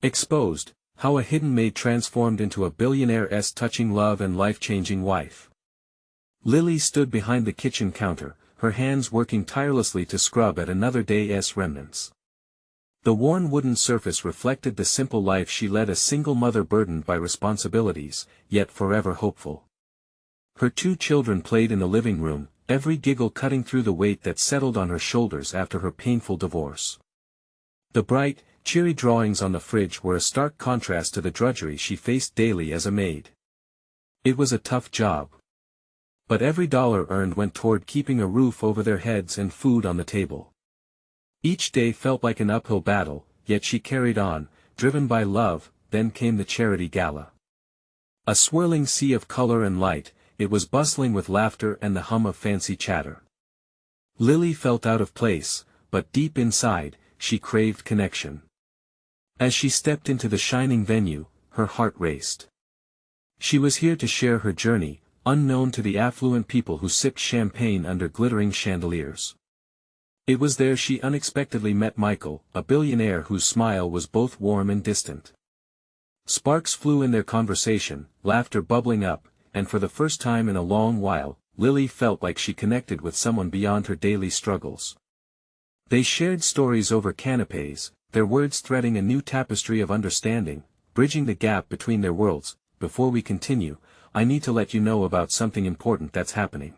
Exposed, how a hidden maid transformed into a billionaire's touching love and life-changing wife. Lily stood behind the kitchen counter, her hands working tirelessly to scrub at another day's remnants. The worn wooden surface reflected the simple life she led, a single mother burdened by responsibilities, yet forever hopeful. Her 2 children played in the living room, every giggle cutting through the weight that settled on her shoulders after her painful divorce. The bright, cheery drawings on the fridge were a stark contrast to the drudgery she faced daily as a maid. It was a tough job. But every dollar earned went toward keeping a roof over their heads and food on the table. Each day felt like an uphill battle, yet she carried on, driven by love. Then came the charity gala. A swirling sea of color and light, it was bustling with laughter and the hum of fancy chatter. Lily felt out of place, but deep inside, she craved connection. As she stepped into the shining venue, her heart raced. She was here to share her journey, unknown to the affluent people who sipped champagne under glittering chandeliers. It was there she unexpectedly met Michael, a billionaire whose smile was both warm and distant. Sparks flew in their conversation, laughter bubbling up, and for the first time in a long while, Lily felt like she connected with someone beyond her daily struggles. They shared stories over canapes, their words threading a new tapestry of understanding, bridging the gap between their worlds. Before we continue, I need to let you know about something important that's happening.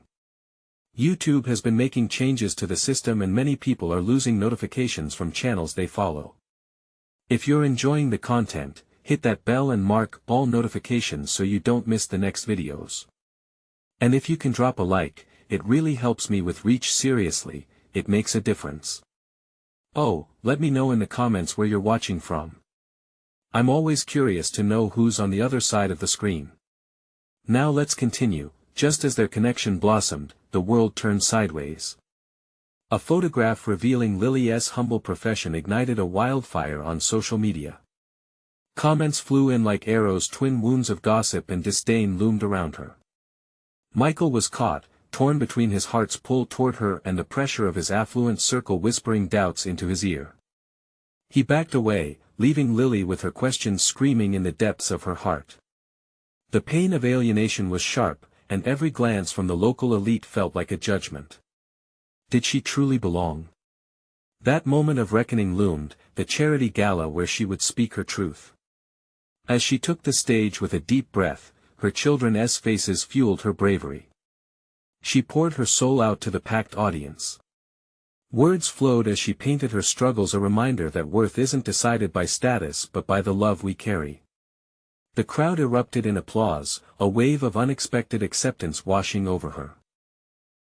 YouTube has been making changes to the system and many people are losing notifications from channels they follow. If you're enjoying the content, hit that bell and mark all notifications so you don't miss the next videos. And if you can drop a like, it really helps me with reach. Seriously, it makes a difference. Oh, let me know in the comments where you're watching from. I'm always curious to know who's on the other side of the screen. Now let's continue. Just as their connection blossomed, the world turned sideways. A photograph revealing Lily's humble profession ignited a wildfire on social media. Comments flew in like arrows, twin wounds of gossip and disdain loomed around her. Michael was caught, torn between his heart's pull toward her and the pressure of his affluent circle whispering doubts into his ear. He backed away, leaving Lily with her questions screaming in the depths of her heart. The pain of alienation was sharp, and every glance from the local elite felt like a judgment. Did she truly belong? That moment of reckoning loomed, the charity gala where she would speak her truth. As she took the stage with a deep breath, her children's faces fueled her bravery. She poured her soul out to the packed audience. Words flowed as she painted her struggles, a reminder that worth isn't decided by status but by the love we carry. The crowd erupted in applause, a wave of unexpected acceptance washing over her.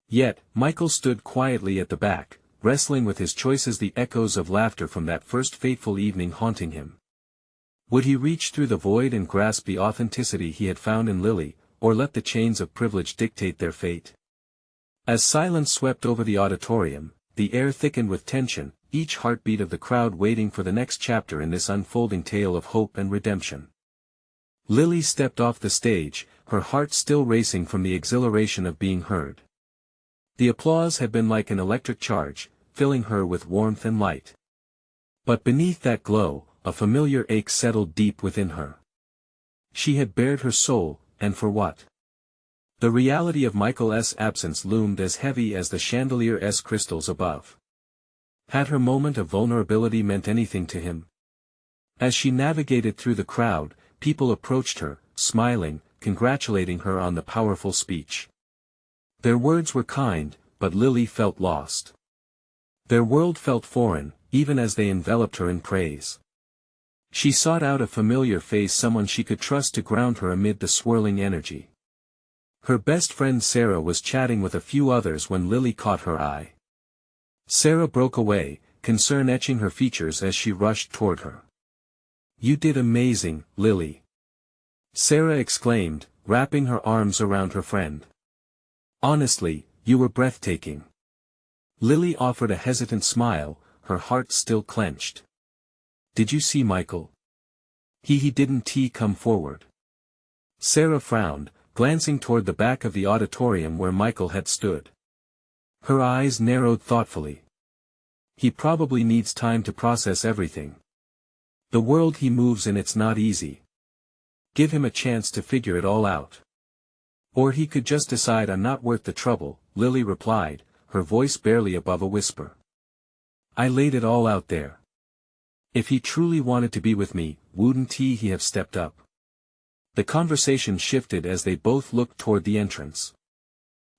Yet, Michael stood quietly at the back, wrestling with his choices, the echoes of laughter from that first fateful evening haunting him. Would he reach through the void and grasp the authenticity he had found in Lily, or let the chains of privilege dictate their fate? As silence swept over the auditorium, the air thickened with tension, each heartbeat of the crowd waiting for the next chapter in this unfolding tale of hope and redemption. Lily stepped off the stage, her heart still racing from the exhilaration of being heard. The applause had been like an electric charge, filling her with warmth and light. But beneath that glow, a familiar ache settled deep within her. She had bared her soul, and for what? The reality of Michael's absence loomed as heavy as the chandelier's crystals above. Had her moment of vulnerability meant anything to him? As she navigated through the crowd, people approached her, smiling, congratulating her on the powerful speech. Their words were kind, but Lily felt lost. Their world felt foreign, even as they enveloped her in praise. She sought out a familiar face, someone she could trust to ground her amid the swirling energy. Her best friend Sarah was chatting with a few others when Lily caught her eye. Sarah broke away, concern etching her features as she rushed toward her. "You did amazing, Lily," Sarah exclaimed, wrapping her arms around her friend. "Honestly, you were breathtaking." Lily offered a hesitant smile, her heart still clenched. "Did you see Michael? He didn't come forward." Sarah frowned, glancing toward the back of the auditorium where Michael had stood. Her eyes narrowed thoughtfully. "He probably needs time to process everything." The world he moves in, it's not easy. Give him a chance to figure it all out. Or he could just decide I'm not worth the trouble, Lily replied, her voice barely above a whisper. I laid it all out there. If he truly wanted to be with me, wouldn't he have stepped up? The conversation shifted as they both looked toward the entrance.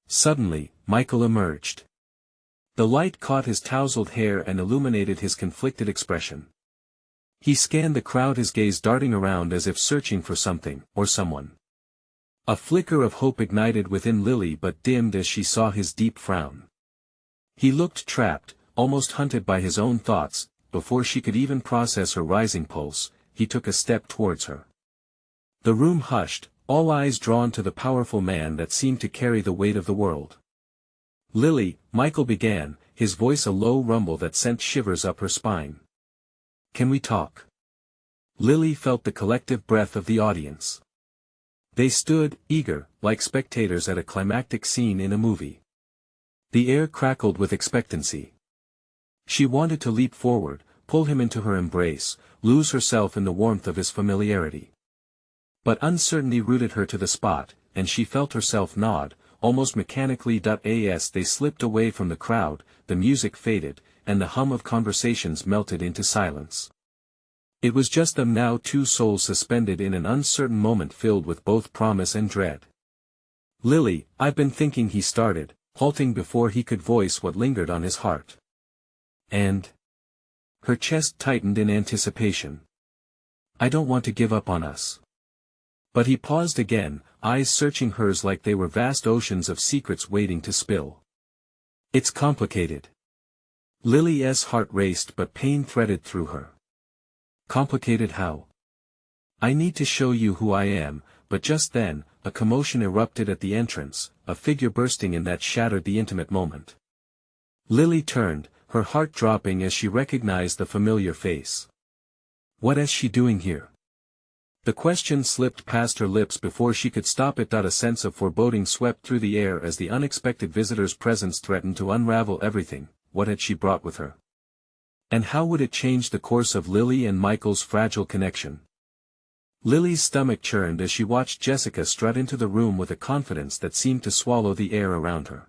Suddenly, Michael emerged. The light caught his tousled hair and illuminated his conflicted expression. He scanned the crowd, his gaze darting around as if searching for something, or someone. A flicker of hope ignited within Lily but dimmed as she saw his deep frown. He looked trapped, almost hunted by his own thoughts. Before she could even process her rising pulse, he took a step towards her. The room hushed, all eyes drawn to the powerful man that seemed to carry the weight of the world. Lily, Michael began, his voice a low rumble that sent shivers up her spine. Can we talk? Lily felt the collective breath of the audience. They stood, eager, like spectators at a climactic scene in a movie. The air crackled with expectancy. She wanted to leap forward, pull him into her embrace, lose herself in the warmth of his familiarity. But uncertainty rooted her to the spot, and she felt herself nod, almost mechanically. As they slipped away from the crowd, the music faded, and the hum of conversations melted into silence. It was just them now, two souls suspended in an uncertain moment filled with both promise and dread. Lily, I've been thinking, he started, halting before he could voice what lingered on his heart. And? Her chest tightened in anticipation. I don't want to give up on us. But he paused again, eyes searching hers like they were vast oceans of secrets waiting to spill. It's complicated. Lily's heart raced but pain threaded through her. Complicated how? I need to show you who I am, but just then, a commotion erupted at the entrance, a figure bursting in that shattered the intimate moment. Lily turned, her heart dropping as she recognized the familiar face. What is she doing here? The question slipped past her lips before she could stop it. A sense of foreboding swept through the air as the unexpected visitor's presence threatened to unravel everything. What had she brought with her? And how would it change the course of Lily and Michael's fragile connection? Lily's stomach churned as she watched Jessica strut into the room with a confidence that seemed to swallow the air around her.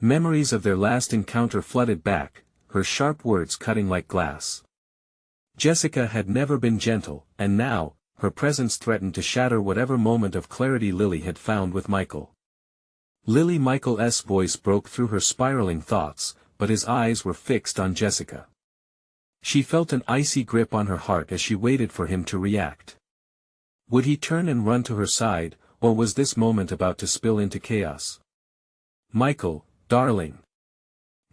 Memories of their last encounter flooded back, her sharp words cutting like glass. Jessica had never been gentle, and now, her presence threatened to shatter whatever moment of clarity Lily had found with Michael. Michael's voice broke through her spiraling thoughts, but his eyes were fixed on Jessica. She felt an icy grip on her heart as she waited for him to react. Would he turn and run to her side, or was this moment about to spill into chaos? Michael, darling.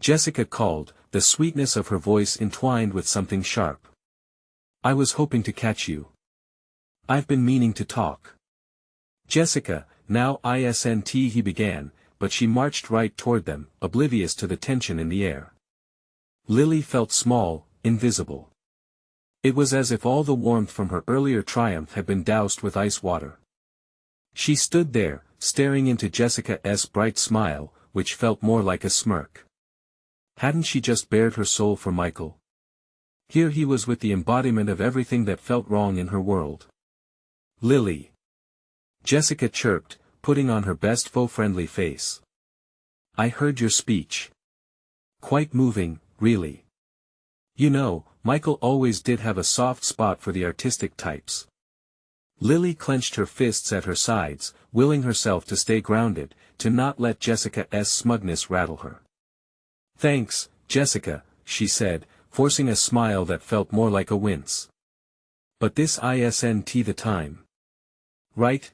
Jessica called, the sweetness of her voice entwined with something sharp. I was hoping to catch you. I've been meaning to talk. Jessica, now isn't he began, but she marched right toward them, oblivious to the tension in the air. Lily felt small, invisible. It was as if all the warmth from her earlier triumph had been doused with ice water. She stood there, staring into Jessica's bright smile, which felt more like a smirk. Hadn't she just bared her soul for Michael? Here he was with the embodiment of everything that felt wrong in her world. Lily. Jessica chirped, putting on her best faux-friendly face. I heard your speech. Quite moving, really. You know, Michael always did have a soft spot for the artistic types. Lily clenched her fists at her sides, willing herself to stay grounded, to not let Jessica's smugness rattle her. Thanks, Jessica, she said, forcing a smile that felt more like a wince. But this isn't the time. Right.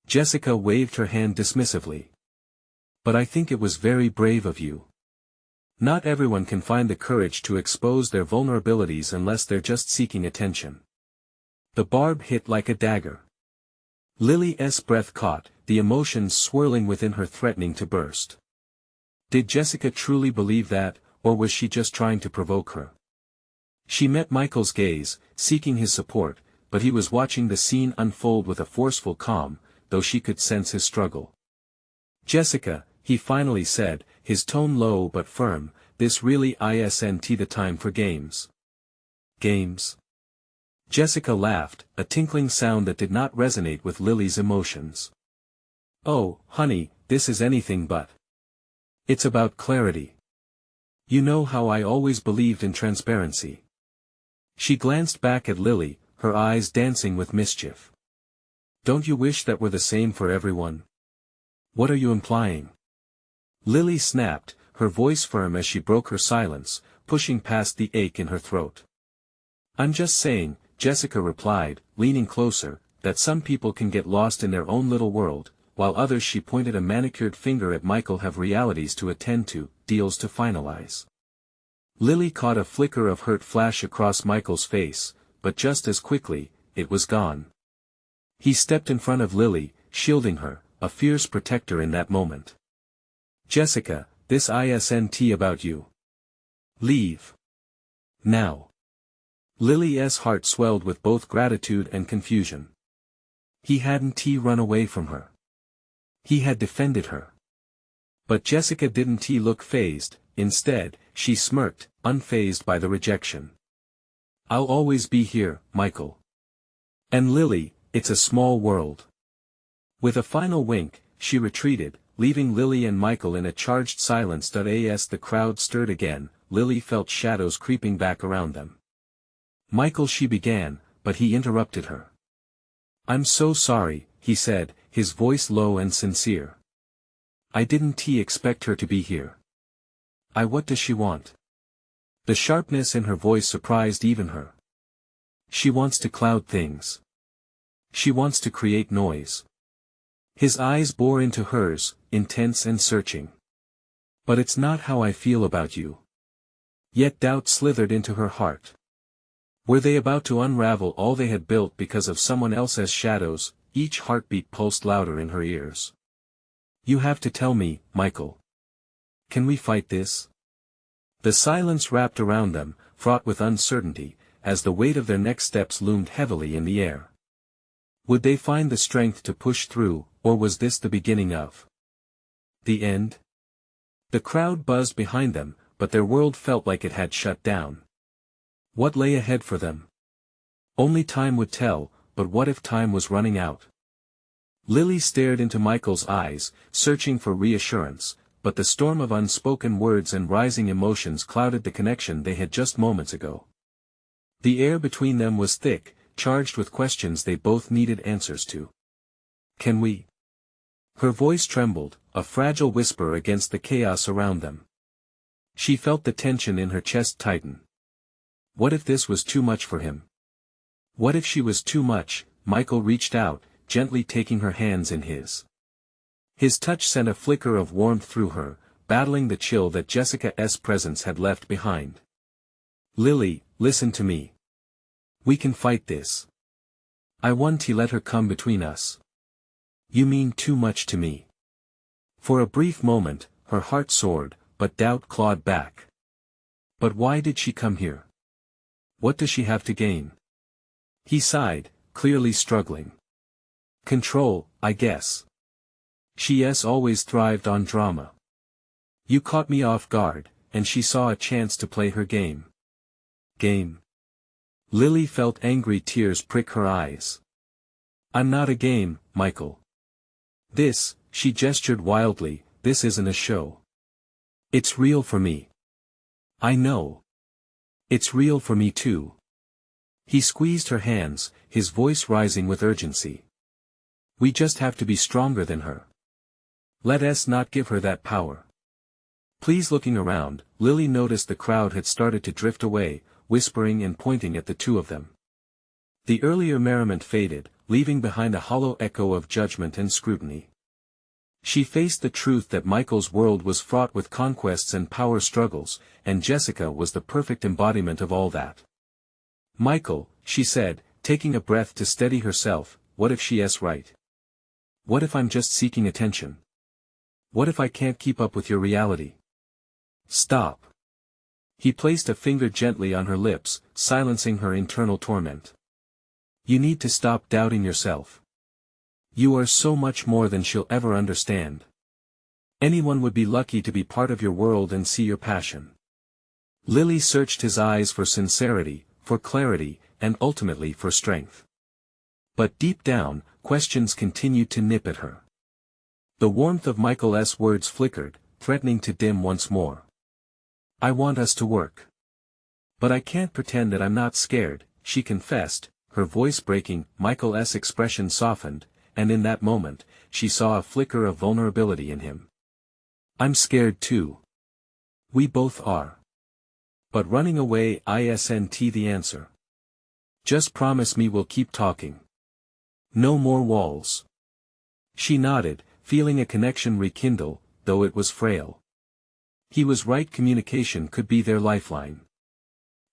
Jessica waved her hand dismissively. But I think it was very brave of you. Not everyone can find the courage to expose their vulnerabilities unless they're just seeking attention. The barb hit like a dagger. Lily's breath caught, the emotions swirling within her threatening to burst. Did Jessica truly believe that, or was she just trying to provoke her? She met Michael's gaze, seeking his support, but he was watching the scene unfold with a forceful calm, though she could sense his struggle. Jessica, he finally said, his tone low but firm, this really isn't the time for games. Games? Jessica laughed, a tinkling sound that did not resonate with Lily's emotions. Oh, honey, this is anything but. It's about clarity. You know how I always believed in transparency. She glanced back at Lily, her eyes dancing with mischief. Don't you wish that were the same for everyone? What are you implying? Lily snapped, her voice firm as she broke her silence, pushing past the ache in her throat. I'm just saying, Jessica replied, leaning closer, that some people can get lost in their own little world, while others, she pointed a manicured finger at Michael, have realities to attend to, deals to finalize. Lily caught a flicker of hurt flash across Michael's face, but just as quickly, it was gone. He stepped in front of Lily, shielding her, a fierce protector in that moment. Jessica, this isn't about you. Leave. Now. Lily's heart swelled with both gratitude and confusion. He hadn't run away from her. He had defended her. But Jessica didn't look fazed, instead, she smirked, unfazed by the rejection. I'll always be here, Michael. And Lily, it's a small world. With a final wink, she retreated, leaving Lily and Michael in a charged silence. As the crowd stirred again, Lily felt shadows creeping back around them. Michael, she began, but he interrupted her. I'm so sorry, he said, his voice low and sincere. I didn't expect her to be here. What does she want? The sharpness in her voice surprised even her. She wants to cloud things. She wants to create noise. His eyes bore into hers, intense and searching. But it's not how I feel about you. Yet doubt slithered into her heart. Were they about to unravel all they had built because of someone else's shadows? Each heartbeat pulsed louder in her ears. You have to tell me, Michael. Can we fight this? The silence wrapped around them, fraught with uncertainty, as the weight of their next steps loomed heavily in the air. Would they find the strength to push through, or was this the beginning of the end? The crowd buzzed behind them, but their world felt like it had shut down. What lay ahead for them? Only time would tell, but what if time was running out? Lily stared into Michael's eyes, searching for reassurance, but the storm of unspoken words and rising emotions clouded the connection they had just moments ago. The air between them was thick, charged with questions they both needed answers to. Can we? Her voice trembled, a fragile whisper against the chaos around them. She felt the tension in her chest tighten. What if this was too much for him? What if she was too much? Michael reached out, gently taking her hands in his. His touch sent a flicker of warmth through her, battling the chill that Jessica's presence had left behind. Lily, listen to me. We can fight this. I want to let her come between us. You mean too much to me. For a brief moment, her heart soared, but doubt clawed back. But why did she come here? What does she have to gain? He sighed, clearly struggling. Control, I guess. She's always thrived on drama. You caught me off guard, and she saw a chance to play her game. Game? Lily felt angry tears prick her eyes. I'm not a game, Michael. This, she gestured wildly, this isn't a show. It's real for me. I know. It's real for me too. He squeezed her hands, his voice rising with urgency. We just have to be stronger than her. Let us not give her that power. Please. Looking around, Lily noticed the crowd had started to drift away, whispering and pointing at the two of them. The earlier merriment faded, leaving behind a hollow echo of judgment and scrutiny. She faced the truth that Michael's world was fraught with conquests and power struggles, and Jessica was the perfect embodiment of all that. Michael, she said, taking a breath to steady herself, what if she's right? What if I'm just seeking attention? What if I can't keep up with your reality? Stop. He placed a finger gently on her lips, silencing her internal torment. You need to stop doubting yourself. You are so much more than she'll ever understand. Anyone would be lucky to be part of your world and see your passion. Lily searched his eyes for sincerity, for clarity, and ultimately for strength. But deep down, questions continued to nip at her. The warmth of Michael's words flickered, threatening to dim once more. "I want us to work. But I can't pretend that I'm not scared," she confessed, her voice breaking. Michael's expression softened, and in that moment, she saw a flicker of vulnerability in him. "I'm scared too. We both are. But running away isn't the answer. Just promise me we'll keep talking. No more walls." She nodded, feeling a connection rekindle, though it was frail. He was right, communication could be their lifeline.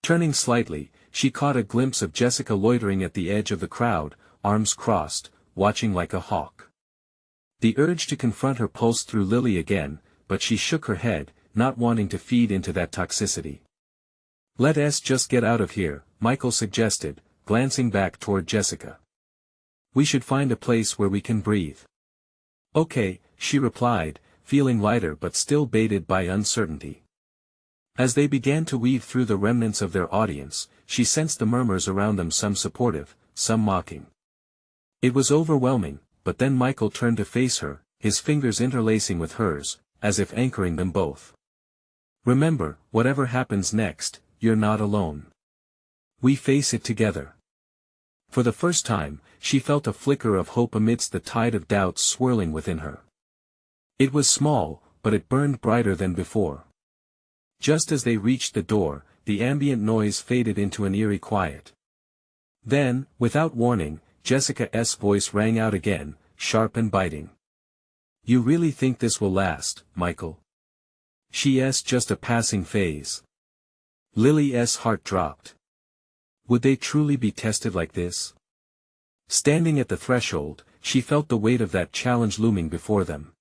Turning slightly, she caught a glimpse of Jessica loitering at the edge of the crowd, arms crossed, watching like a hawk. The urge to confront her pulsed through Lily again, but she shook her head, not wanting to feed into that toxicity. "Let's just get out of here," Michael suggested, glancing back toward Jessica. "We should find a place where we can breathe." "Okay," she replied, feeling lighter but still baited by uncertainty. As they began to weave through the remnants of their audience, she sensed the murmurs around them, some supportive, some mocking. It was overwhelming, but then Michael turned to face her, his fingers interlacing with hers, as if anchoring them both. "Remember, whatever happens next, you're not alone. We face it together." For the first time, she felt a flicker of hope amidst the tide of doubts swirling within her. It was small, but it burned brighter than before. Just as they reached the door, the ambient noise faded into an eerie quiet. Then, without warning, Jessica's voice rang out again, sharp and biting. "You really think this will last, Michael? She's just a passing phase." Lily's heart dropped. Would they truly be tested like this? Standing at the threshold, she felt the weight of that challenge looming before them.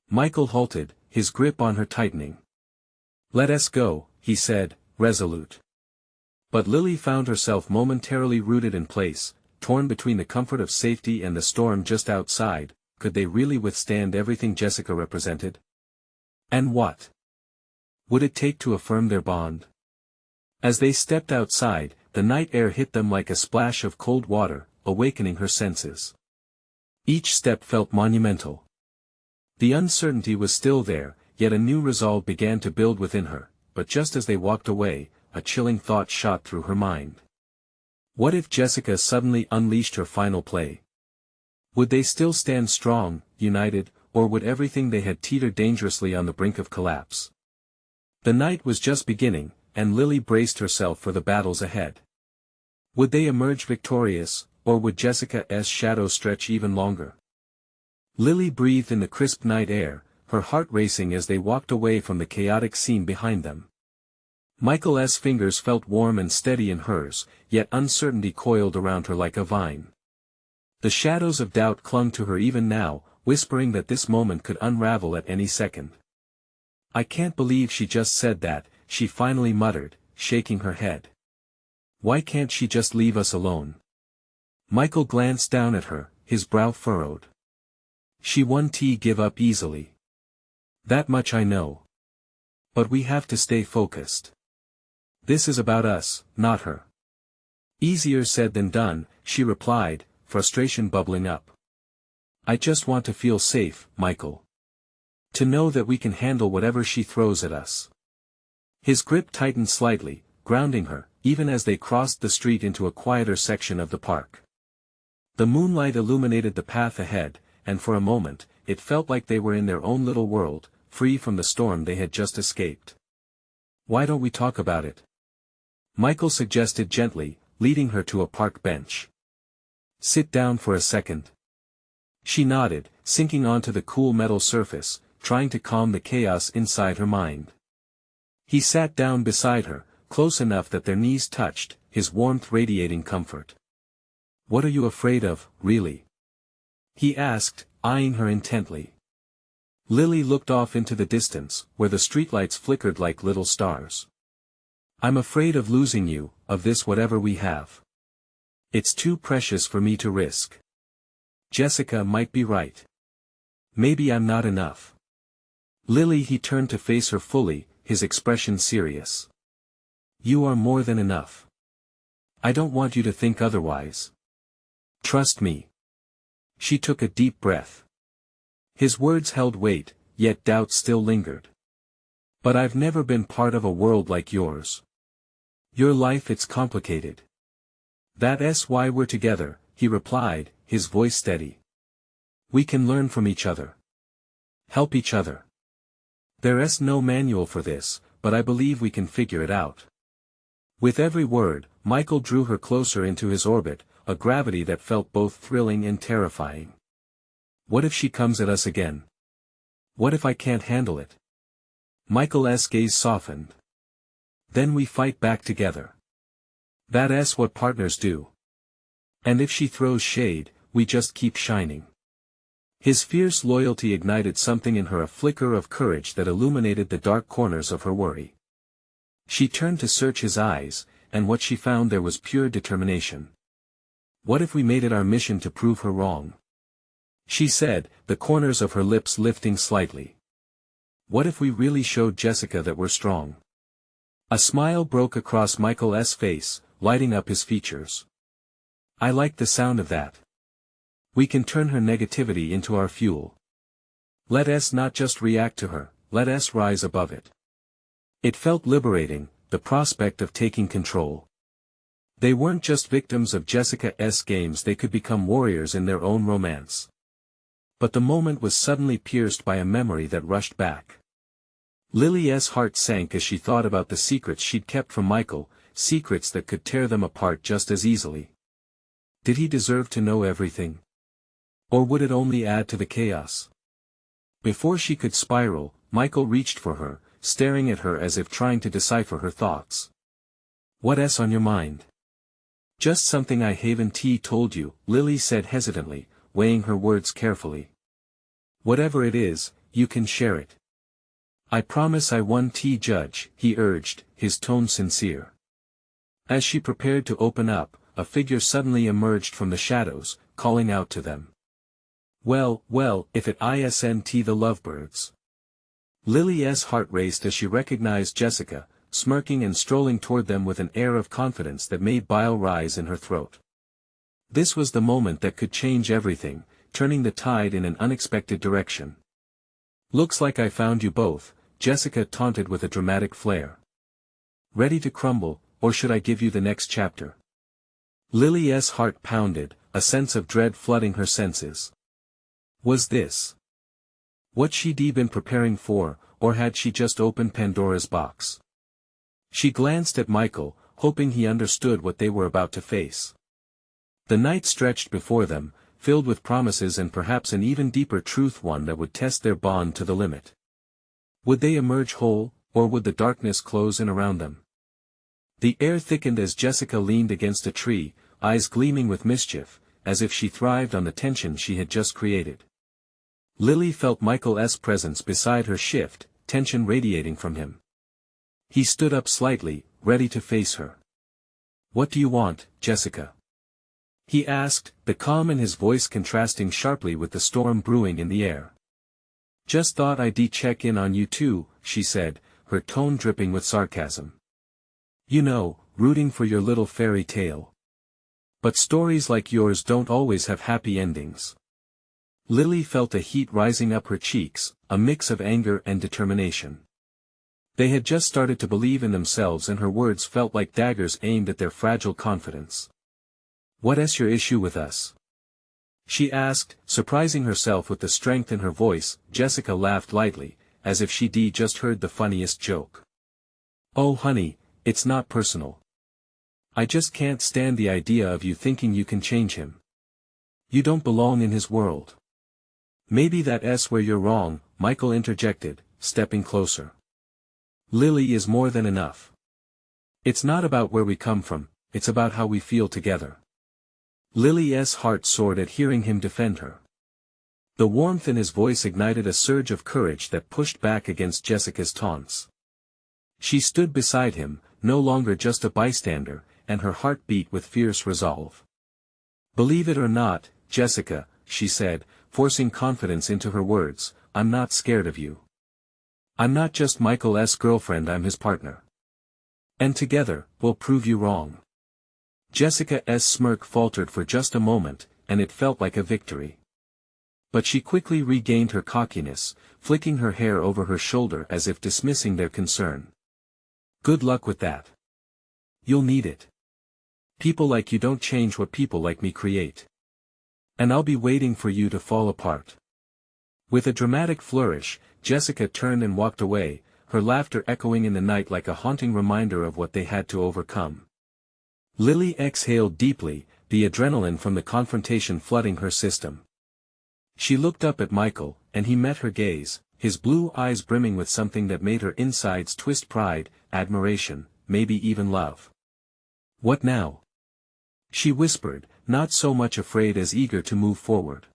Michael halted, his grip on her tightening. "Let us go," he said, resolute. But Lily found herself momentarily rooted in place, torn between the comfort of safety and the storm just outside. Could they really withstand everything Jessica represented? And what would it take to affirm their bond? As they stepped outside, the night air hit them like a splash of cold water, awakening her senses. Each step felt monumental. The uncertainty was still there, yet a new resolve began to build within her, but just as they walked away, a chilling thought shot through her mind. What if Jessica suddenly unleashed her final play? Would they still stand strong, united, or would everything they had teeter dangerously on the brink of collapse? The night was just beginning, and Lily braced herself for the battles ahead. Would they emerge victorious, or would Jessica's shadow stretch even longer? Lily breathed in the crisp night air, her heart racing as they walked away from the chaotic scene behind them. Michael's fingers felt warm and steady in hers, yet uncertainty coiled around her like a vine. The shadows of doubt clung to her even now, whispering that this moment could unravel at any second. "I can't believe she just said that," she finally muttered, shaking her head. "Why can't she just leave us alone?" Michael glanced down at her, his brow furrowed. "She won't give up easily. That much I know. But we have to stay focused. This is about us, not her." "Easier said than done," she replied, frustration bubbling up. "I just want to feel safe, Michael. To know that we can handle whatever she throws at us." His grip tightened slightly, grounding her, even as they crossed the street into a quieter section of the park. The moonlight illuminated the path ahead, and for a moment, it felt like they were in their own little world, free from the storm they had just escaped. "Why don't we talk about it?" Michael suggested gently, leading her to a park bench. "Sit down for a second." She nodded, sinking onto the cool metal surface, trying to calm the chaos inside her mind. He sat down beside her, close enough that their knees touched, his warmth radiating comfort. "What are you afraid of, really?" he asked, eyeing her intently. Lily looked off into the distance, where the streetlights flickered like little stars. "I'm afraid of losing you, of this whatever we have. It's too precious for me to risk. Jessica might be right. Maybe I'm not enough." "Lily," he turned to face her fully, his expression serious. "You are more than enough. I don't want you to think otherwise. Trust me. She took a deep breath. His words held weight, yet doubt still lingered. But I've never been part of a world like yours. Your life, it's complicated. That's why we're together, he replied, his voice steady. We can learn from each other. Help each other. There's no manual for this, but I believe we can figure it out. With every word, Michael drew her closer into his orbit, a gravity that felt both thrilling and terrifying. What if she comes at us again? What if I can't handle it? Michael's gaze softened. Then we fight back together. That's what partners do. And if she throws shade, we just keep shining. His fierce loyalty ignited something in her, a flicker of courage that illuminated the dark corners of her worry. She turned to search his eyes, and what she found there was pure determination. What if we made it our mission to prove her wrong? She said, the corners of her lips lifting slightly. What if we really showed Jessica that we're strong? A smile broke across Michael's face, lighting up his features. I like the sound of that. We can turn her negativity into our fuel. Let us not just react to her, let us rise above it. It felt liberating, the prospect of taking control. They weren't just victims of Jessica's games, they could become warriors in their own romance. But the moment was suddenly pierced by a memory that rushed back. Lily's heart sank as she thought about the secrets she'd kept from Michael, secrets that could tear them apart just as easily. Did he deserve to know everything? Or would it only add to the chaos? Before she could spiral, Michael reached for her, staring at her as if trying to decipher her thoughts. What's on your mind? Just something I haven't told you, Lily said hesitantly, weighing her words carefully. Whatever it is, you can share it. I promise I won't judge, he urged, his tone sincere. As she prepared to open up, a figure suddenly emerged from the shadows, calling out to them. Well, if it isn't the lovebirds. Lily's heart raced as she recognized Jessica, smirking and strolling toward them with an air of confidence that made bile rise in her throat. This was the moment that could change everything, turning the tide in an unexpected direction. Looks like I found you both, Jessica taunted with a dramatic flair. Ready to crumble, or should I give you the next chapter? Lily's heart pounded, a sense of dread flooding her senses. Was this what she'd been preparing for, or had she just opened Pandora's box? She glanced at Michael, hoping he understood what they were about to face. The night stretched before them, filled with promises and perhaps an even deeper truth, one that would test their bond to the limit. Would they emerge whole, or would the darkness close in around them? The air thickened as Jessica leaned against a tree, eyes gleaming with mischief, as if she thrived on the tension she had just created. Lily felt Michael's presence beside her shift, tension radiating from him. He stood up slightly, ready to face her. What do you want, Jessica? He asked, the calm in his voice contrasting sharply with the storm brewing in the air. Just thought I'd check in on you too, she said, her tone dripping with sarcasm. You know, rooting for your little fairy tale. But stories like yours don't always have happy endings. Lily felt a heat rising up her cheeks, a mix of anger and determination. They had just started to believe in themselves and her words felt like daggers aimed at their fragile confidence. What's your issue with us? She asked, surprising herself with the strength in her voice. Jessica laughed lightly, as if she'd just heard the funniest joke. Oh honey, it's not personal. I just can't stand the idea of you thinking you can change him. You don't belong in his world. Maybe that's where you're wrong, Michael interjected, stepping closer. Lily is more than enough. It's not about where we come from, it's about how we feel together. Lily's heart soared at hearing him defend her. The warmth in his voice ignited a surge of courage that pushed back against Jessica's taunts. She stood beside him, no longer just a bystander, and her heart beat with fierce resolve. Believe it or not, Jessica, she said, forcing confidence into her words, I'm not scared of you. I'm not just Michael's girlfriend, I'm his partner. And together, we'll prove you wrong. Jessica's smirk faltered for just a moment, and it felt like a victory. But she quickly regained her cockiness, flicking her hair over her shoulder as if dismissing their concern. Good luck with that. You'll need it. People like you don't change what people like me create. And I'll be waiting for you to fall apart. With a dramatic flourish, Jessica turned and walked away, her laughter echoing in the night like a haunting reminder of what they had to overcome. Lily exhaled deeply, the adrenaline from the confrontation flooding her system. She looked up at Michael, and he met her gaze, his blue eyes brimming with something that made her insides twist: pride, admiration, maybe even love. What now? She whispered, not so much afraid as eager to move forward.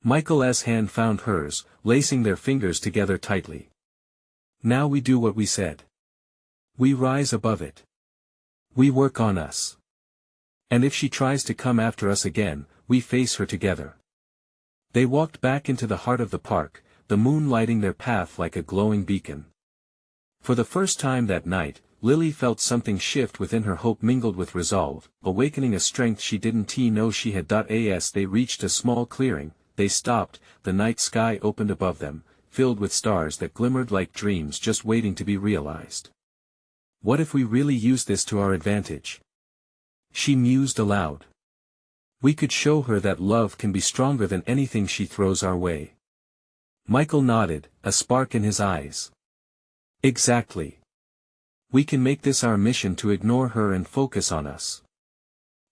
Michael's hand found hers, lacing their fingers together tightly. Now we do what we said. We rise above it. We work on us. And if she tries to come after us again, we face her together. They walked back into the heart of the park, the moon lighting their path like a glowing beacon. For the first time that night, Lily felt something shift within her, hope mingled with resolve, awakening a strength she didn't know she had. As they reached a small clearing, they stopped, the night sky opened above them, filled with stars that glimmered like dreams just waiting to be realized. What if we really use this to our advantage? She mused aloud. We could show her that love can be stronger than anything she throws our way. Michael nodded, a spark in his eyes. Exactly. We can make this our mission to ignore her and focus on us.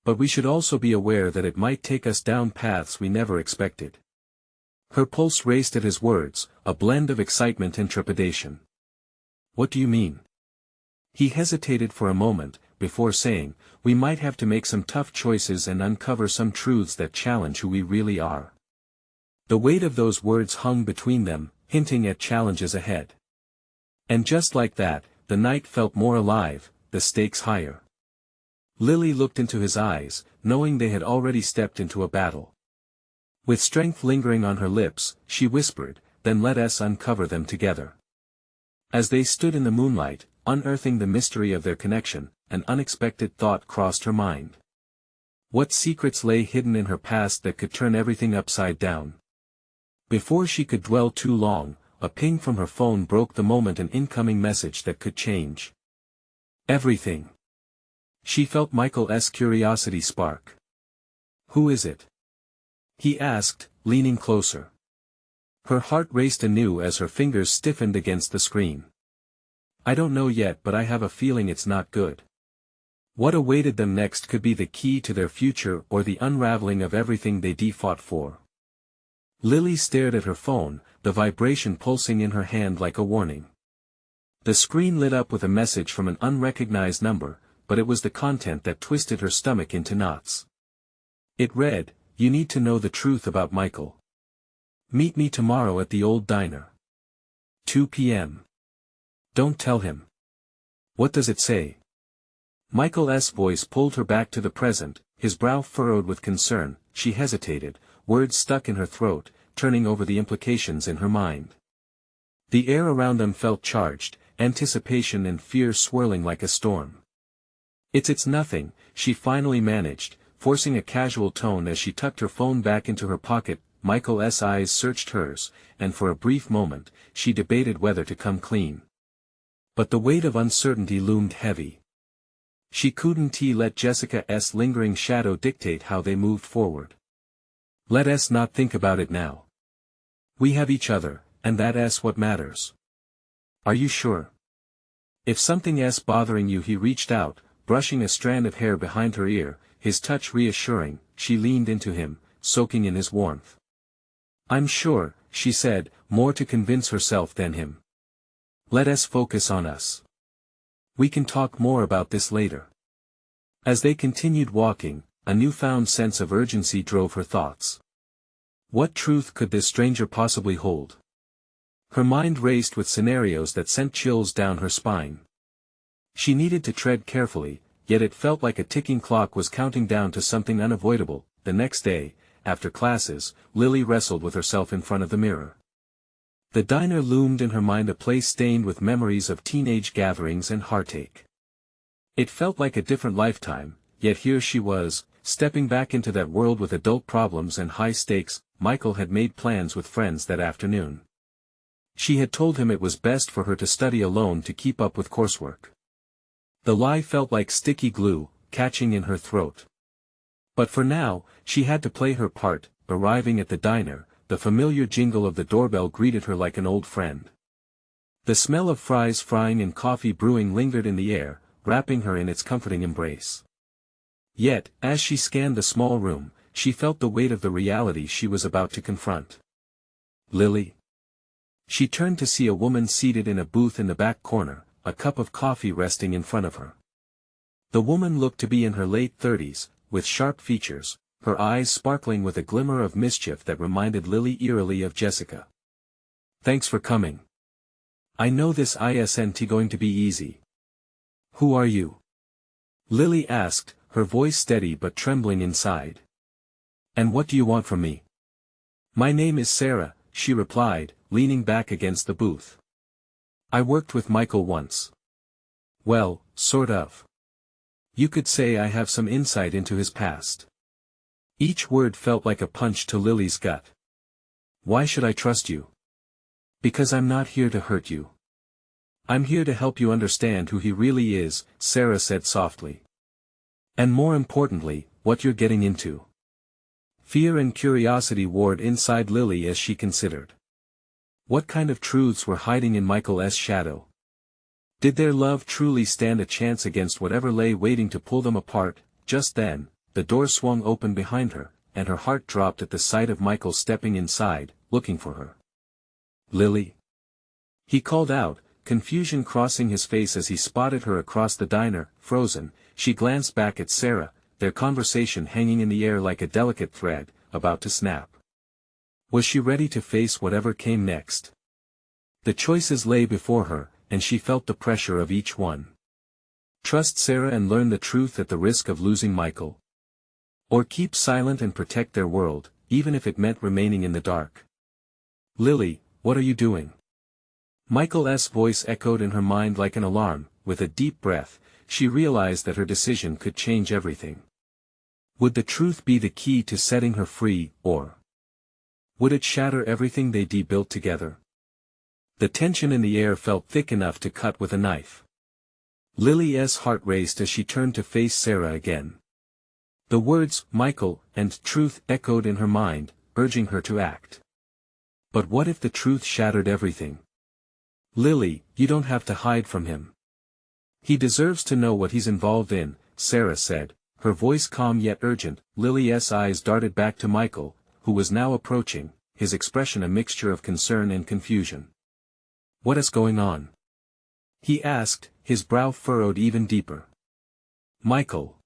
But we should also be aware that it might take us down paths we never expected. Her pulse raced at his words, a blend of excitement and trepidation. What do you mean? He hesitated for a moment, before saying, we might have to make some tough choices and uncover some truths that challenge who we really are. The weight of those words hung between them, hinting at challenges ahead. And just like that, the night felt more alive, the stakes higher. Lily looked into his eyes, knowing they had already stepped into a battle. With strength lingering on her lips, she whispered, then let us uncover them together. As they stood in the moonlight, unearthing the mystery of their connection, an unexpected thought crossed her mind. What secrets lay hidden in her past that could turn everything upside down? Before she could dwell too long, a ping from her phone broke the moment, an incoming message that could change everything. She felt Michael's curiosity spark. Who is it? He asked, leaning closer. Her heart raced anew as her fingers stiffened against the screen. I don't know yet, but I have a feeling it's not good. What awaited them next could be the key to their future or the unraveling of everything they fought for. Lily stared at her phone, the vibration pulsing in her hand like a warning. The screen lit up with a message from an unrecognized number, but it was the content that twisted her stomach into knots. It read, "You need to know the truth about Michael. Meet me tomorrow at the old diner. 2 p.m. Don't tell him." What does it say? Michael's voice pulled her back to the present, his brow furrowed with concern. She hesitated, words stuck in her throat, turning over the implications in her mind. The air around them felt charged, anticipation and fear swirling like a storm. It's nothing, she finally managed, forcing a casual tone as she tucked her phone back into her pocket. Michael's eyes searched hers, and for a brief moment, she debated whether to come clean. But the weight of uncertainty loomed heavy. She couldn't let Jessica's lingering shadow dictate how they moved forward. Let us not think about it now. We have each other, and that's what matters. Are you sure? If something's bothering you, he reached out, brushing a strand of hair behind her ear, his touch reassuring. She leaned into him, soaking in his warmth. I'm sure, she said, more to convince herself than him. Let us focus on us. We can talk more about this later. As they continued walking, a newfound sense of urgency drove her thoughts. What truth could this stranger possibly hold? Her mind raced with scenarios that sent chills down her spine. She needed to tread carefully, yet it felt like a ticking clock was counting down to something unavoidable. The next day, after classes, Lily wrestled with herself in front of the mirror. The diner loomed in her mind, a place stained with memories of teenage gatherings and heartache. It felt like a different lifetime, yet here she was, stepping back into that world with adult problems and high stakes. Michael had made plans with friends that afternoon. She had told him it was best for her to study alone to keep up with coursework. The lie felt like sticky glue, catching in her throat. But for now, she had to play her part. Arriving at the diner, the familiar jingle of the doorbell greeted her like an old friend. The smell of fries frying and coffee brewing lingered in the air, wrapping her in its comforting embrace. Yet, as she scanned the small room, she felt the weight of the reality she was about to confront. Lily? She turned to see a woman seated in a booth in the back corner, a cup of coffee resting in front of her. The woman looked to be in her late 30s, with sharp features, her eyes sparkling with a glimmer of mischief that reminded Lily eerily of Jessica. "Thanks for coming. I know this isn't going to be easy." "Who are you?" Lily asked, her voice steady but trembling inside. "And what do you want from me?" "My name is Sarah," she replied, leaning back against the booth. "I worked with Michael once." "Well, sort of. You could say I have some insight into his past." Each word felt like a punch to Lily's gut. "Why should I trust you?" "Because I'm not here to hurt you. I'm here to help you understand who he really is," Sarah said softly. "And more importantly, what you're getting into." Fear and curiosity warred inside Lily as she considered. What kind of truths were hiding in Michael's shadow? Did their love truly stand a chance against whatever lay waiting to pull them apart? Just then, the door swung open behind her, and her heart dropped at the sight of Michael stepping inside, looking for her. "Lily?" He called out, confusion crossing his face as he spotted her across the diner. Frozen, she glanced back at Sarah, their conversation hanging in the air like a delicate thread, about to snap. Was she ready to face whatever came next? The choices lay before her, and she felt the pressure of each one. Trust Sarah and learn the truth at the risk of losing Michael? Or keep silent and protect their world, even if it meant remaining in the dark? "Lily, what are you doing?" Michael's voice echoed in her mind like an alarm. With a deep breath, she realized that her decision could change everything. Would the truth be the key to setting her free, or would it shatter everything they built together? The tension in the air felt thick enough to cut with a knife. Lily's heart raced as she turned to face Sarah again. The words, "Michael," and "truth" echoed in her mind, urging her to act. But what if the truth shattered everything? "Lily, you don't have to hide from him. He deserves to know what he's involved in," Sarah said, her voice calm yet urgent. Lily's eyes darted back to Michael, who was now approaching, his expression a mixture of concern and confusion. "What is going on?" he asked, his brow furrowed even deeper. "Michael,"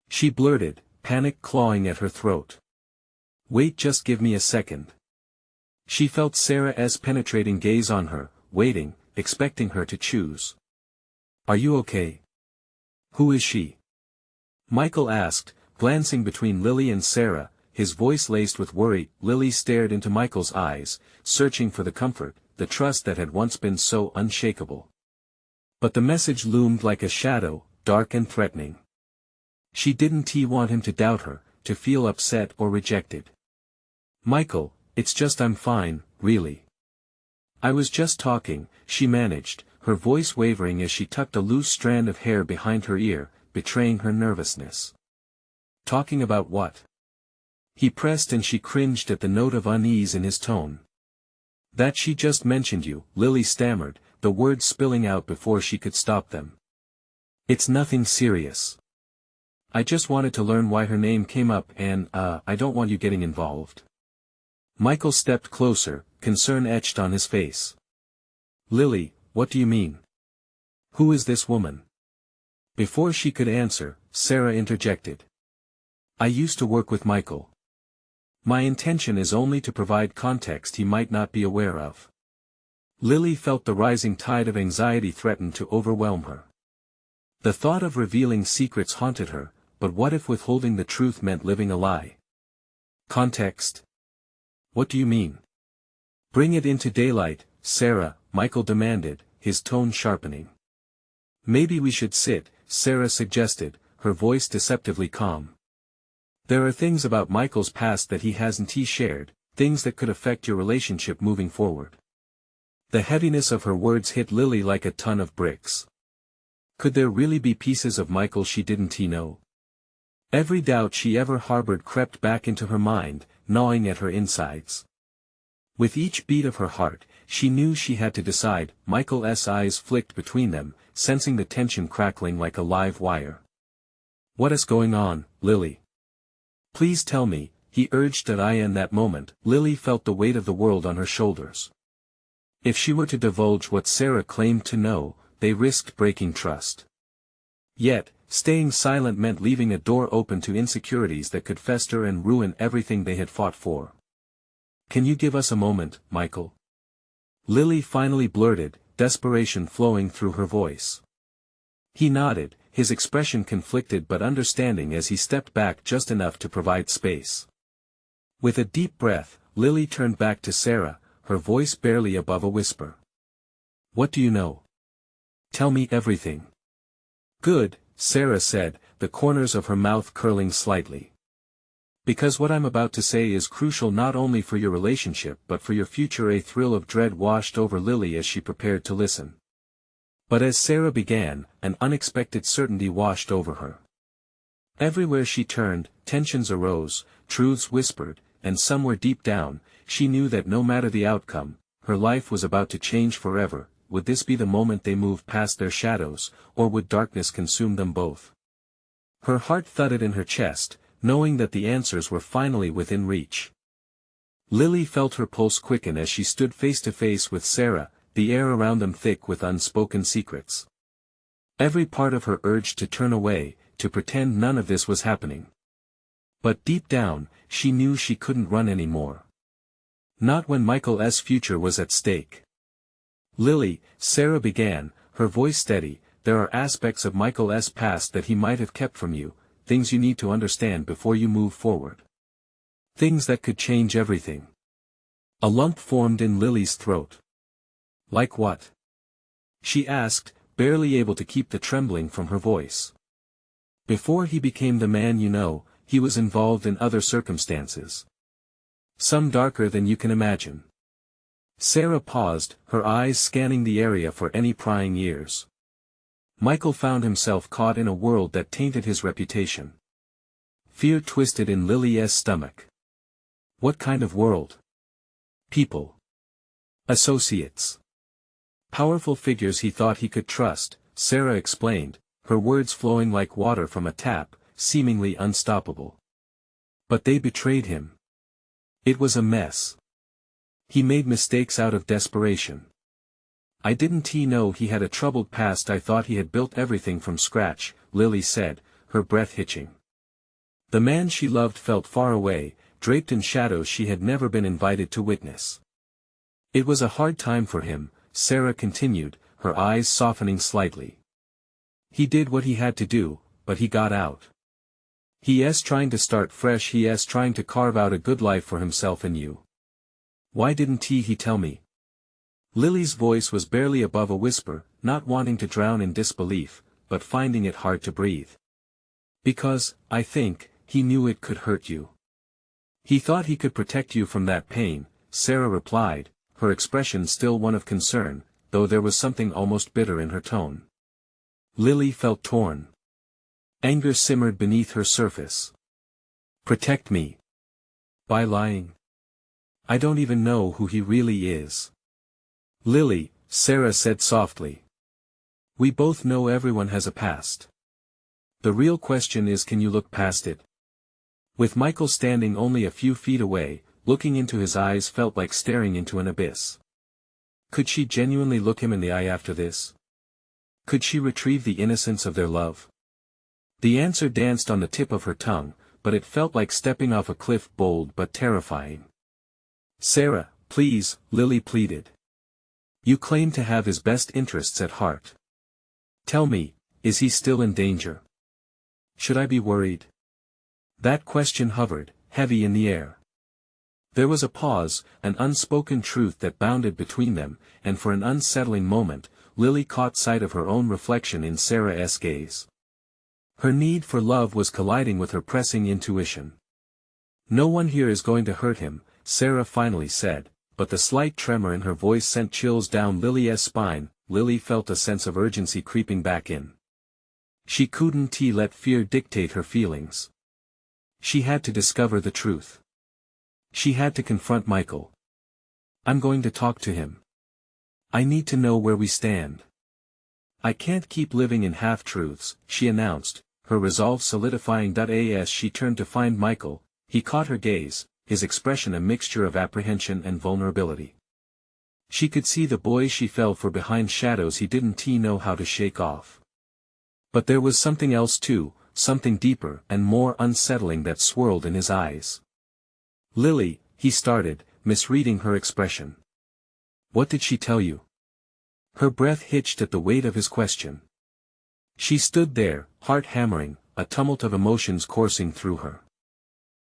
she blurted, panic clawing at her throat. "Wait, just give me a second." She felt Sarah's penetrating gaze on her, waiting, expecting her to choose. "Are you okay?" "Who is she?" Michael asked, glancing between Lily and Sarah, his voice laced with worry. Lily stared into Michael's eyes, searching for the comfort, the trust that had once been so unshakable. But the message loomed like a shadow, dark and threatening. She didn't want him to doubt her, to feel upset or rejected. "Michael, it's just I'm fine, really. I was just talking," she managed, her voice wavering as she tucked a loose strand of hair behind her ear, betraying her nervousness. "Talking about what?" He pressed, and she cringed at the note of unease in his tone. "That she just mentioned you," Lily stammered, the words spilling out before she could stop them. "It's nothing serious. I just wanted to learn why her name came up, and, I don't want you getting involved." Michael stepped closer, concern etched on his face. "Lily, what do you mean? Who is this woman?" Before she could answer, Sarah interjected. "I used to work with Michael. My intention is only to provide context he might not be aware of." Lily felt the rising tide of anxiety threaten to overwhelm her. The thought of revealing secrets haunted her, but what if withholding the truth meant living a lie? "Context? What do you mean?" "Bring it into daylight, Sarah," Michael demanded, his tone sharpening. "Maybe we should sit," Sarah suggested, her voice deceptively calm. "There are things about Michael's past that he hasn't shared, things that could affect your relationship moving forward." The heaviness of her words hit Lily like a ton of bricks. Could there really be pieces of Michael she didn't know? Every doubt she ever harbored crept back into her mind, gnawing at her insides. With each beat of her heart, she knew she had to decide. Michael's eyes flicked between them, sensing the tension crackling like a live wire. "What is going on, Lily? Please tell me," he urged. In that moment, Lily felt the weight of the world on her shoulders. If she were to divulge what Sarah claimed to know, they risked breaking trust. Yet, staying silent meant leaving a door open to insecurities that could fester and ruin everything they had fought for. "Can you give us a moment, Michael?" Lily finally blurted, desperation flowing through her voice. He nodded, his expression conflicted but understanding as he stepped back just enough to provide space. With a deep breath, Lily turned back to Sarah, her voice barely above a whisper. "What do you know? Tell me everything." "Good," Sarah said, the corners of her mouth curling slightly. "Because what I'm about to say is crucial not only for your relationship but for your future." A thrill of dread washed over Lily as she prepared to listen. But as Sarah began, an unexpected certainty washed over her. Everywhere she turned, tensions arose, truths whispered, and somewhere deep down, she knew that no matter the outcome, her life was about to change forever. Would this be the moment they moved past their shadows, or would darkness consume them both? Her heart thudded in her chest, knowing that the answers were finally within reach. Lily felt her pulse quicken as she stood face to face with Sarah, the air around them thick with unspoken secrets. Every part of her urged to turn away, to pretend none of this was happening. But deep down, she knew she couldn't run anymore. Not when Michael's future was at stake. "Lily," Sarah began, her voice steady, "there are aspects of Michael's past that he might have kept from you, things you need to understand before you move forward. Things that could change everything." A lump formed in Lily's throat. "Like what?" she asked, barely able to keep the trembling from her voice. "Before he became the man you know, he was involved in other circumstances. Some darker than you can imagine." Sarah paused, her eyes scanning the area for any prying ears. Michael found himself caught in a world that tainted his reputation. Fear twisted in Lily's stomach. What kind of world? People. Associates. Powerful figures he thought he could trust, Sarah explained, her words flowing like water from a tap, seemingly unstoppable. But they betrayed him. It was a mess. He made mistakes out of desperation. "I didn't know he had a troubled past. I thought he had built everything from scratch," Lily said, her breath hitching. The man she loved felt far away, draped in shadows she had never been invited to witness. "It was a hard time for him," Sarah continued, her eyes softening slightly. "He did what he had to do, but he got out. He is trying to start fresh. He is trying to carve out a good life for himself and you. Why didn't he tell me?" Lily's voice was barely above a whisper, not wanting to drown in disbelief, but finding it hard to breathe. "Because, I think, he knew it could hurt you. He thought he could protect you from that pain," Sarah replied, her expression still one of concern, though there was something almost bitter in her tone. Lily felt torn. Anger simmered beneath her surface. "Protect me? By lying? I don't even know who he really is." "Lily," Sarah said softly. "We both know everyone has a past. The real question is, can you look past it?" With Michael standing only a few feet away, looking into his eyes felt like staring into an abyss. Could she genuinely look him in the eye after this? Could she retrieve the innocence of their love? The answer danced on the tip of her tongue, but it felt like stepping off a cliff, bold but terrifying. "Sarah, please," Lily pleaded. "You claim to have his best interests at heart. Tell me, is he still in danger? Should I be worried?" That question hovered, heavy in the air. There was a pause, an unspoken truth that bounded between them, and for an unsettling moment, Lily caught sight of her own reflection in Sarah's gaze. Her need for love was colliding with her pressing intuition. "No one here is going to hurt him," Sarah finally said, but the slight tremor in her voice sent chills down Lily's spine. Lily felt a sense of urgency creeping back in. She couldn't let fear dictate her feelings. She had to discover the truth. She had to confront Michael. "I'm going to talk to him. I need to know where we stand. I can't keep living in half-truths," she announced, her resolve solidifying. As she turned to find Michael, he caught her gaze, his expression a mixture of apprehension and vulnerability. She could see the boy she fell for behind shadows he didn't know how to shake off. But there was something else too, something deeper and more unsettling that swirled in his eyes. "Lily," he started, misreading her expression. "What did she tell you?" Her breath hitched at the weight of his question. She stood there, heart hammering, a tumult of emotions coursing through her.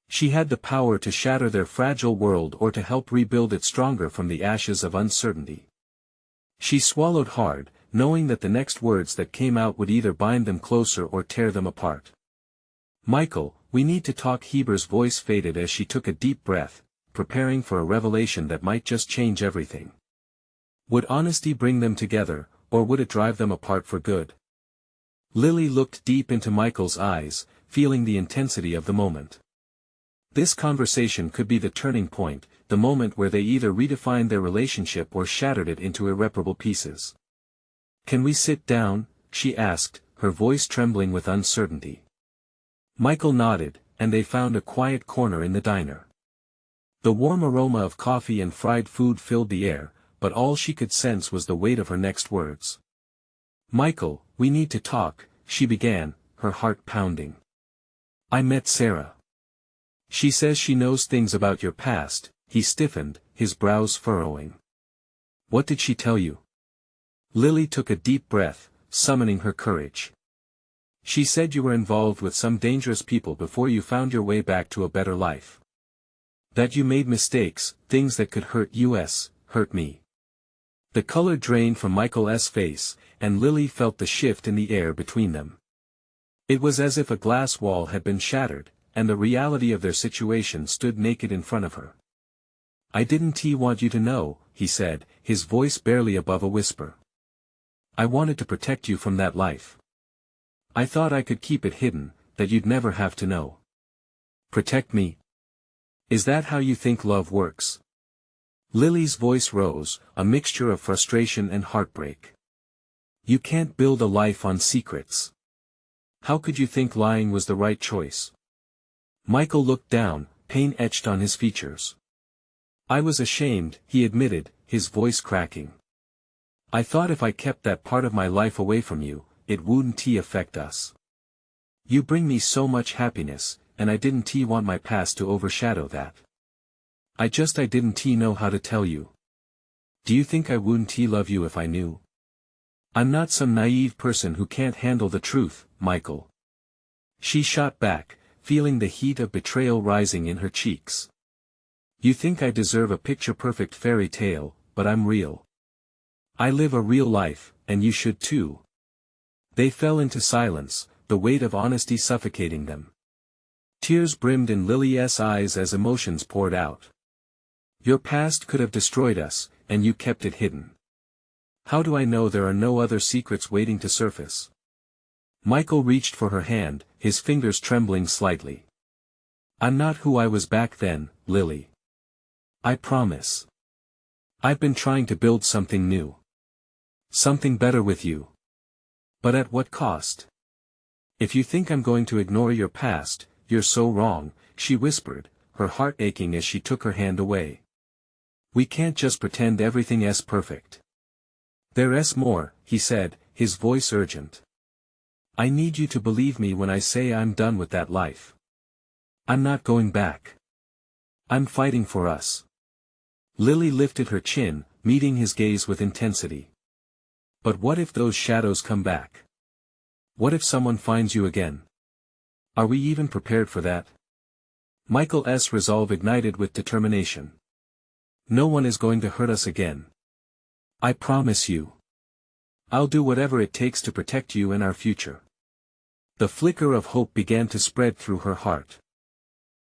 She had the power to shatter their fragile world or to help rebuild it stronger from the ashes of uncertainty. She swallowed hard, knowing that the next words that came out would either bind them closer or tear them apart. "Michael, we need to talk." Heber's voice faded as she took a deep breath, preparing for a revelation that might just change everything. Would honesty bring them together, or would it drive them apart for good? Lily looked deep into Michael's eyes, feeling the intensity of the moment. This conversation could be the turning point, the moment where they either redefined their relationship or shattered it into irreparable pieces. "Can we sit down?" she asked, her voice trembling with uncertainty. Michael nodded, and they found a quiet corner in the diner. The warm aroma of coffee and fried food filled the air, but all she could sense was the weight of her next words. "Michael, we need to talk," she began, her heart pounding. "I met Sarah. She says she knows things about your past." He stiffened, his brows furrowing. "What did she tell you?" Lily took a deep breath, summoning her courage. "She said you were involved with some dangerous people before you found your way back to a better life. That you made mistakes, things that could hurt me." The color drained from Michael's face, and Lily felt the shift in the air between them. It was as if a glass wall had been shattered, and the reality of their situation stood naked in front of her. "I didn't want you to know," he said, his voice barely above a whisper. "I wanted to protect you from that life. I thought I could keep it hidden, that you'd never have to know." "Protect me? Is that how you think love works?" Lily's voice rose, a mixture of frustration and heartbreak. "You can't build a life on secrets. How could you think lying was the right choice?" Michael looked down, pain etched on his features. "I was ashamed," he admitted, his voice cracking. "I thought if I kept that part of my life away from you, it wouldn't affect us. You bring me so much happiness, and I didn't want my past to overshadow that. I didn't know how to tell you. Do you think I wouldn't love you if I knew? I'm not some naive person who can't handle the truth, Michael." She shot back, feeling the heat of betrayal rising in her cheeks. "You think I deserve a picture-perfect fairy tale, but I'm real. I live a real life, and you should too." They fell into silence, the weight of honesty suffocating them. Tears brimmed in Lily's eyes as emotions poured out. "Your past could have destroyed us, and you kept it hidden. How do I know there are no other secrets waiting to surface?" Michael reached for her hand, his fingers trembling slightly. "I'm not who I was back then, Lily. I promise. I've been trying to build something new. Something better with you. But at what cost? If you think I'm going to ignore your past, you're so wrong," she whispered, her heart aching as she took her hand away. "We can't just pretend everything's perfect. There's more," he said, his voice urgent. "I need you to believe me when I say I'm done with that life. I'm not going back. I'm fighting for us." Lily lifted her chin, meeting his gaze with intensity. "But what if those shadows come back? What if someone finds you again? Are we even prepared for that?" Michael's resolve ignited with determination. "No one is going to hurt us again. I promise you. I'll do whatever it takes to protect you and our future." The flicker of hope began to spread through her heart.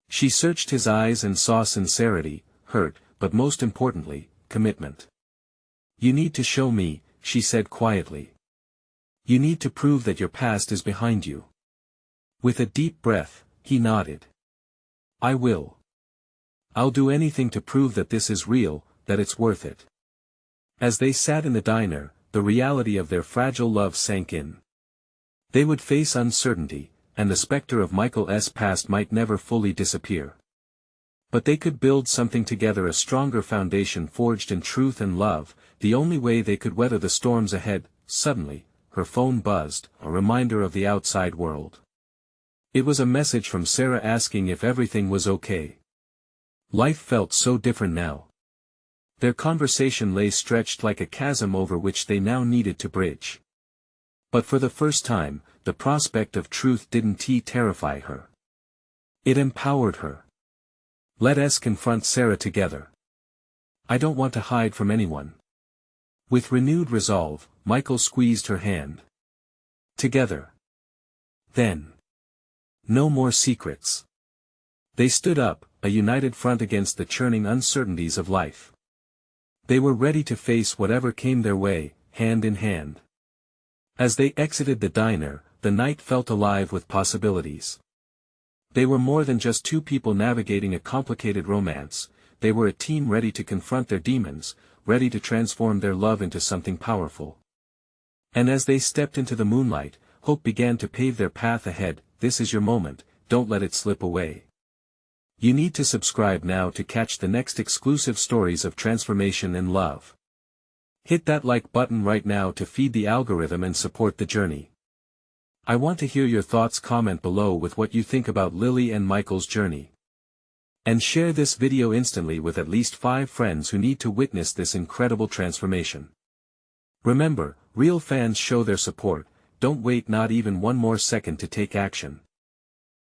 She searched his eyes and saw sincerity, hurt, but most importantly, commitment. "You need to show me," she said quietly. "You need to prove that your past is behind you." With a deep breath, he nodded. "I will. I'll do anything to prove that this is real, that it's worth it." As they sat in the diner, the reality of their fragile love sank in. They would face uncertainty, and the specter of Michael's past might never fully disappear. But they could build something together, a stronger foundation forged in truth and love, the only way they could weather the storms ahead. Suddenly, her phone buzzed, a reminder of the outside world. It was a message from Sarah asking if everything was okay. Life felt so different now. Their conversation lay stretched like a chasm over which they now needed to bridge. But for the first time, the prospect of truth didn't terrify her. It empowered her. "Let us confront Sarah together. I don't want to hide from anyone." With renewed resolve, Michael squeezed her hand. "Together. Then. No more secrets." They stood up, a united front against the churning uncertainties of life. They were ready to face whatever came their way, hand in hand. As they exited the diner, the night felt alive with possibilities. They were more than just two people navigating a complicated romance, they were a team ready to confront their demons, ready to transform their love into something powerful. And as they stepped into the moonlight, hope began to pave their path ahead. This is your moment, don't let it slip away. You need to subscribe now to catch the next exclusive stories of transformation and love. Hit that like button right now to feed the algorithm and support the journey. I want to hear your thoughts. Comment below with what you think about Lily and Michael's journey. And share this video instantly with at least 5 friends who need to witness this incredible transformation. Remember, real fans show their support, don't wait not even one more second to take action.